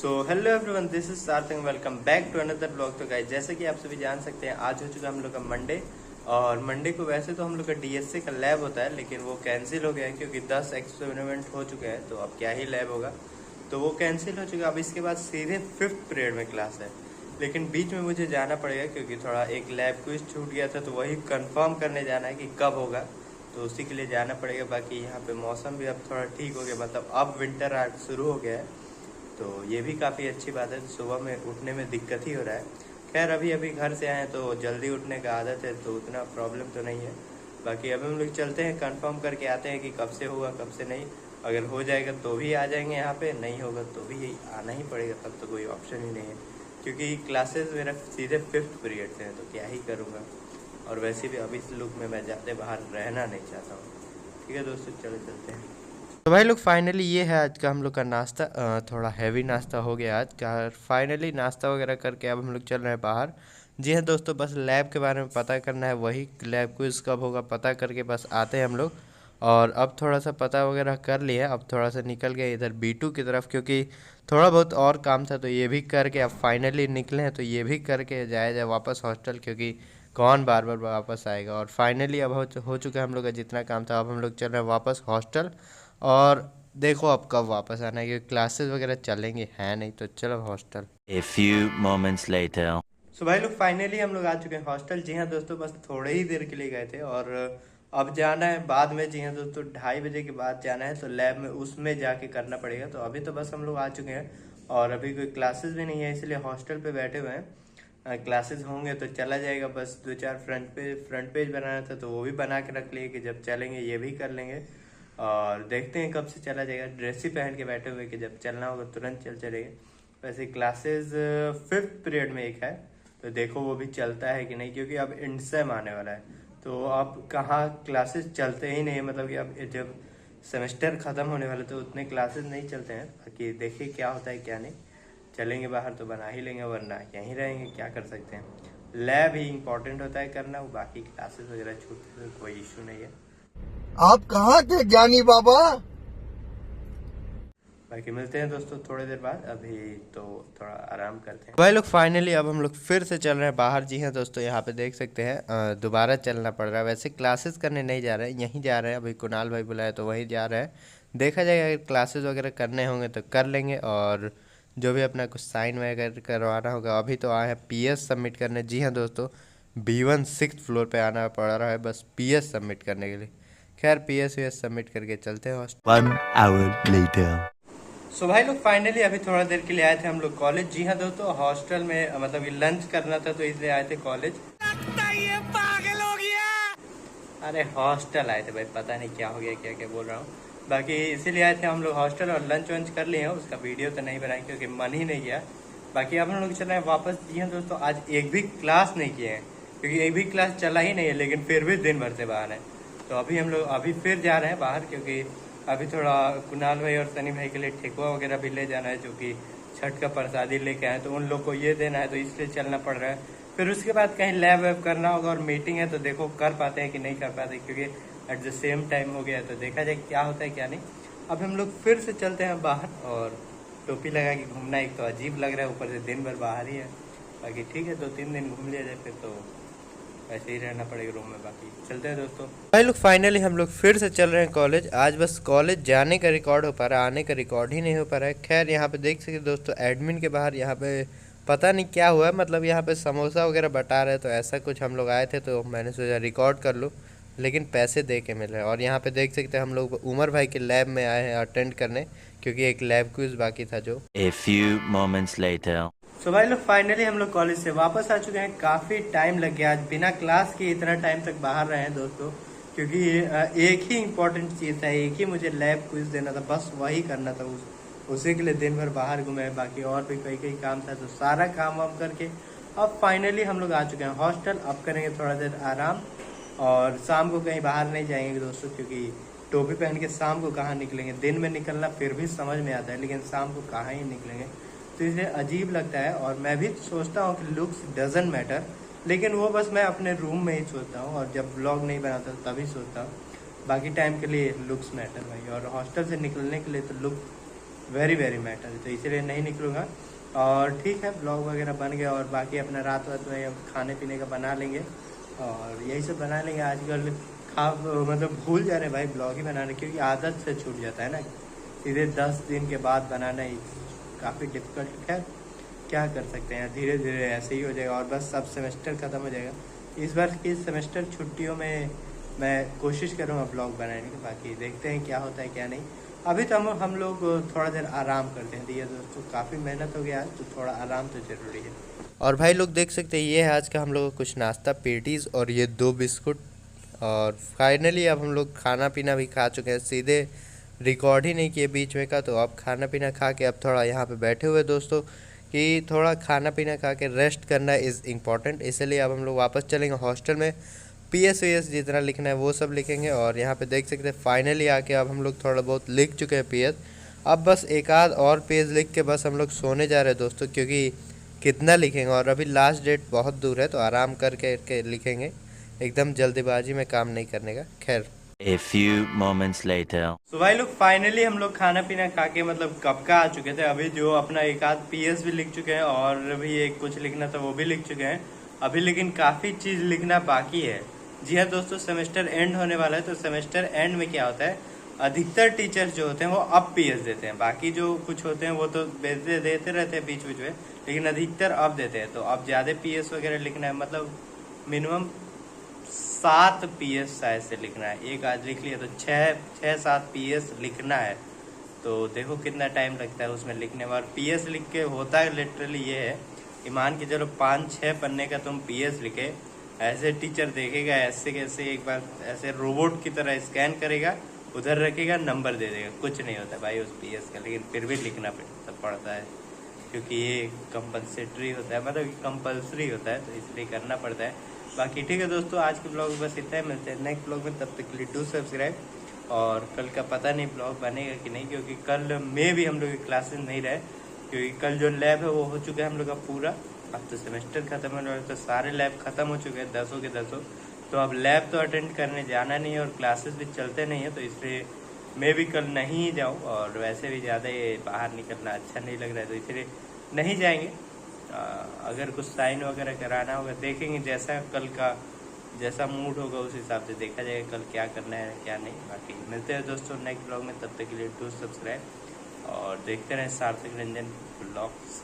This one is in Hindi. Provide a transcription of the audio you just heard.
So hello everyone, this is Sarthak, welcome back to another blog. तो गाइस, जैसे कि आप सभी जान सकते हैं, आज हो चुका हम लोग का मंडे। और मंडे को वैसे तो हम लोग का डीएसए का लैब होता है, लेकिन वो कैंसिल हो गया है क्योंकि 10 एक्सपेरिमेंट हो चुके हैं। तो अब क्या ही लैब होगा, तो वो कैंसिल हो चुका। अब इसके बाद सीधे 5th पीरियड में क्लास है, लेकिन बीच में मुझे जाना पड़ेगा क्योंकि थोड़ा एक लैब क्विज छूट गया था, तो वही कंफर्म करने जाना है कि कब होगा, तो उसी के लिए जाना पड़ेगा। बाकी यहाँ पे मौसम भी अब थोड़ा ठीक हो गया, मतलब अब विंटर आज शुरू हो गया है, तो ये भी काफ़ी अच्छी बात है। सुबह में उठने में दिक्कत ही हो रहा है। खैर अभी घर से आए तो जल्दी उठने का आदत है, तो उतना प्रॉब्लम तो नहीं है। बाकी अभी हम लोग चलते हैं, कंफर्म करके आते हैं कि कब से होगा कब से नहीं। अगर हो जाएगा तो भी आ जाएंगे यहाँ पे, नहीं होगा तो भी यही आना ही पड़ेगा, तब तो कोई ऑप्शन ही नहीं है क्योंकि क्लासेस मेरा सीधे 5th पीरियड से है, तो क्या ही करूँगा। और वैसे भी अभी इस लुक में मैं ज़्यादा बाहर रहना नहीं चाहता हूँ। ठीक है दोस्तों, चलो चलते हैं। तो भाई लोग, फाइनली ये है आज का हम लोग का नाश्ता। थोड़ा हैवी नाश्ता हो गया आज का। फाइनली नाश्ता वगैरह करके अब हम लोग चल रहे हैं बाहर। जी हाँ दोस्तों, बस लैब के बारे में पता करना है, वही लैब क्विज कब होगा पता करके बस आते हैं हम लोग। और अब थोड़ा सा पता वगैरह कर लिया, अब थोड़ा सा निकल गए इधर B2 की तरफ, क्योंकि थोड़ा बहुत और काम था, तो ये भी करके अब फाइनली निकले हैं। तो ये भी करके जाया जाए वापस हॉस्टल, क्योंकि कौन बार बार वापस आएगा। और फाइनली अब हो चुका है हम लोग का जितना काम था। अब हम लोग चल रहे हैं वापस हॉस्टल। और देखो अब कब वापस आना है, क्योंकि क्लासेस वगैरह चलेंगे है नहीं, तो चलो hostel. A few moments later. सो भाई लोग, फाइनली हम लोग आ चुके हैं हॉस्टल। जी हाँ दोस्तों, बस थोड़े ही देर के लिए गए थे और अब जाना है बाद में। जी हाँ दोस्तों, 2:30 बजे के बाद जाना है, तो लैब में उसमें जाके करना पड़ेगा। तो अभी तो बस हम लोग आ चुके हैं और अभी कोई क्लासेस भी नहीं है, इसलिए हॉस्टल पे बैठे हुए हैं। क्लासेस होंगे तो चला जाएगा। बस 2-4 फ्रंट पेज बनाना था, तो वो भी बना के रख लिए कि जब चलेंगे ये भी कर लेंगे। और देखते हैं कब से चला जाएगा। ड्रेस ही पहन के बैठे हुए कि जब चलना होगा तुरंत चलेंगे। वैसे क्लासेस 5th पीरियड में एक है, तो देखो वो भी चलता है कि नहीं, क्योंकि अब इंडसेम आने वाला है। तो अब कहाँ क्लासेस चलते ही नहीं, मतलब कि अब जब सेमेस्टर ख़त्म होने वाले तो उतने क्लासेस नहीं चलते हैं। बाकी देखिए क्या होता है क्या नहीं। चलेंगे बाहर तो बना ही लेंगे, वरना यहीं रहेंगे, क्या कर सकते हैं। लैब ही इम्पोर्टेंट होता है करना, वो बाकी क्लासेस वगैरह छूटते तो कोई इशू नहीं है। आप कहाँ थे ज्ञानी बाबा? बाकी मिलते हैं दोस्तों थोड़ी देर बाद, अभी तो थोड़ा आराम करते हैं। भाई लोग, फाइनली अब हम लोग फिर से चल रहे हैं बाहर। जी हाँ दोस्तों, यहाँ पे देख सकते हैं दोबारा चलना पड़ रहा है। वैसे क्लासेस करने नहीं जा रहे हैं, यहीं जा रहे हैं। अभी कुणाल भाई बुलाए तो वहीं जा रहे हैं। देखा जाएगा, अगर क्लासेस वगैरह करने होंगे तो कर लेंगे, और जो भी अपना कुछ साइन वगैरह करवाना होगा। अभी तो आए हैं PS सबमिट करने। जी हाँ दोस्तों, B1 6th फ्लोर पे आना पड़ रहा है बस PS सबमिट करने के लिए। खैर PS सबमिट करके चलते हैं हॉस्टल। 1 hour later. सो भाई लोग, फाइनली अभी थोड़ा देर के लिए आए थे हम लोग कॉलेज। जी हाँ दोस्तों, हॉस्टल में मतलब लंच करना था, तो इसलिए आए थे कॉलेज। ये पागल हो गया। अरे हॉस्टल आए थे भाई, पता नहीं क्या हो गया, क्या क्या बोल रहा हूँ। बाकी इसीलिए आए थे हम लोग हॉस्टल, और लंच वंच कर लिए हैं। उसका वीडियो तो नहीं बनाए क्योंकि मन ही नहीं गया। बाकी अब हम लोग चल रहे हैं वापस। जी हाँ दोस्तों, आज एक भी क्लास नहीं किए हैं क्योंकि एक भी क्लास चला ही नहीं है, लेकिन फिर भी दिन भर से बाहर है। तो अभी हम लोग अभी फिर जा रहे हैं बाहर, क्योंकि अभी थोड़ा कुणाल भाई और सनी भाई के लिए ठेकुआ वगैरह भी ले जाना है, जो कि छठ का प्रसादी लेके आए, तो उन लोग को ये देना है, तो इसलिए चलना पड़ रहा है। फिर उसके बाद कहीं लैब वैब करना होगा और मीटिंग है, तो देखो कर पाते हैं कि नहीं कर पाते, क्योंकि एट द सेम टाइम हो गया। तो देखा जाए क्या होता है क्या नहीं। अब हम लोग फिर से चलते हैं बाहर, और टोपी लगा के घूमना एक तो अजीब लग रहा है, ऊपर से दिन भर बाहर ही है। बाकी ठीक है, 2-3 दिन घूम लिया जाए, फिर तो ऐसे ही रहना पड़ेगा रूम में। बाकी चलते हैं दोस्तों। भाई लोग, फाइनली हम लोग फिर से चल रहे हैं कॉलेज। आज बस कॉलेज जाने का रिकॉर्ड हो पा रहा है, आने का रिकॉर्ड ही नहीं हो पा रहा है। खैर यहाँ पे देख सकते दोस्तों, एडमिन के बाहर यहाँ पे पता नहीं क्या हुआ है, मतलब यहाँ पे समोसा वगैरह बटा रहे, तो ऐसा कुछ हम लोग आए थे, तो मैंने सोचा रिकॉर्ड कर लूँ, लेकिन पैसे दे के मिल रहे हैं। और यहाँ पे देख सकते हैं हम लोग उमर भाई के लैब में आए हैं अटेंड करने, क्योंकि एक लैब क्विज बाकी था जो। A few moments later. सो भाई लोग, फाइनली हम लोग कॉलेज से वापस आ चुके हैं। काफ़ी टाइम लग गया आज, बिना क्लास के इतना टाइम तक बाहर रहे हैं दोस्तों, क्योंकि एक ही इम्पोर्टेंट चीज़ था, एक ही मुझे लैब क्विज देना था, बस वही करना था। उसी के लिए दिन भर बाहर घूमे। बाकी और भी कई काम था, तो सारा काम वाम करके अब फाइनली हम लोग आ चुके हैं हॉस्टल। अब करेंगे थोड़ा देर आराम, और शाम को कहीं बाहर नहीं जाएंगे दोस्तों, क्योंकि टोपी पहन के शाम को कहाँ निकलेंगे। दिन में निकलना फिर भी समझ में आता है, लेकिन शाम को कहाँ ही निकलेंगे, तो इसलिए अजीब लगता है। और मैं भी सोचता हूँ कि लुक्स डजंट मैटर, लेकिन वो बस मैं अपने रूम में ही सोचता हूँ, और जब व्लॉग नहीं बनाता तभी सोचता हूँ। बाकी टाइम के लिए लुक्स मैटर भाई, और हॉस्टल से निकलने के लिए तो लुक वेरी वेरी मैटर, तो इसीलिए नहीं निकलूँगा। और ठीक है, ब्लॉग वगैरह बन गया और बाकी अपना रात में खाने पीने का बना लेंगे और यही सब बना लेंगे। आजकल मतलब भूल जा रहे भाई ब्लॉग ही बनाने, क्योंकि आदत से छूट जाता है ना। सीधे 10 दिन के बाद बनाना ही काफ़ी डिफिकल्ट है, क्या कर सकते हैं, धीरे धीरे ऐसे ही हो जाएगा। और बस सब सेमेस्टर ख़त्म हो जाएगा। इस बार की सेमेस्टर छुट्टियों में मैं कोशिश करूँगा ब्लॉग बनाने की, बाकी देखते हैं क्या होता है क्या नहीं। अभी तो हम लोग थोड़ा देर आराम करते हैं। दिया दोस्तों, काफ़ी मेहनत हो गया है तो थोड़ा आराम तो ज़रूरी है। और भाई लोग देख सकते हैं, ये है आज का हम लोग का कुछ नाश्ता, पेटीज़ और ये 2 बिस्कुट। और फाइनली अब हम लोग खाना पीना भी खा चुके हैं, सीधे रिकॉर्ड ही नहीं किए बीच में का। तो अब खाना पीना खा के अब थोड़ा यहाँ पे बैठे हुए दोस्तों कि थोड़ा खाना पीना खा के रेस्ट करना इज़ इम्पॉर्टेंट। इसलिए अब हम लोग वापस चलेंगे हॉस्टल में, PS VS जितना लिखना है वो सब लिखेंगे। और यहाँ पे देख सकते हैं फाइनली आके अब हम लोग थोड़ा बहुत लिख चुके हैं PS। अब बस एक आध और पेज लिख के बस हम लोग सोने जा रहे हैं दोस्तों, क्योंकि कितना लिखेंगे और अभी लास्ट डेट बहुत दूर है, तो आराम करके लिखेंगे, एकदम जल्दीबाजी में काम नहीं करने का। खैर, A few moments later. तो भाई लोग फाइनली हम लोग खाना पीना खा के मतलब कब का आ चुके थे। अभी जो अपना एक आध PS भी लिख चुके हैं और भी एक कुछ लिखना था वो भी लिख चुके हैं अभी, लेकिन काफ़ी चीज़ लिखना बाकी है। जी हाँ दोस्तों, सेमेस्टर एंड होने वाला है, तो सेमेस्टर एंड में क्या होता है, अधिकतर टीचर्स जो होते हैं वो अब PS देते हैं, बाकी जो कुछ होते हैं वो तो देते रहते हैं बीच बीच में, लेकिन अधिकतर अब देते हैं। तो अब ज़्यादा PS वगैरह लिखना है, मतलब मिनिमम 7 PS शायद से लिखना है। एक आज लिख लिया तो 6-7 PS लिखना है। तो देखो कितना टाइम लगता है उसमें लिखने में। और PS लिख के होता है लिटरली ये है, ईमान की चलो 5-6 पन्ने का तुम PS लिखे, ऐसे टीचर देखेगा ऐसे कैसे, एक बार ऐसे रोबोट की तरह स्कैन करेगा, उधर रखेगा, नंबर दे देगा, कुछ नहीं होता भाई उस PS का। लेकिन फिर भी लिखना पड़ता है, क्योंकि ये कंपलसेटरी होता है, मतलब कंपलसरी होता है, तो इसलिए करना पड़ता है। बाकी ठीक है दोस्तों, आज के ब्लॉग बस इतना ही, मिलते हैं नेक्स्ट ब्लॉग में, तब तक के लिए डू सब्सक्राइब। और कल का पता नहीं ब्लॉग बनेगा कि नहीं, क्योंकि कल में भी हम लोग की क्लासेस नहीं रहे, क्योंकि कल जो लैब है वो हो चुका है हम लोग का पूरा। अब तो सेमेस्टर खत्म होने वाला, तो सारे लैब खत्म हो चुके हैं 10 के 10। तो अब लैब तो अटेंड करने जाना नहीं है और क्लासेस भी चलते नहीं है, तो इसलिए मैं भी कल नहीं जाऊँ। और वैसे भी ज़्यादा बाहर निकलना अच्छा नहीं लग रहा है, तो इसलिए नहीं जाएंगे। अगर कुछ साइन वगैरह कराना होगा देखेंगे, जैसा कल का जैसा मूड होगा उस हिसाब से देखा जाएगा कल क्या करना है क्या नहीं। बाकी मिलते हैं दोस्तों नेक्स्ट ब्लॉग में, तब तक के लिए डू सब्सक्राइब और देखते रहें सार्थक रंजन ब्लॉग्स।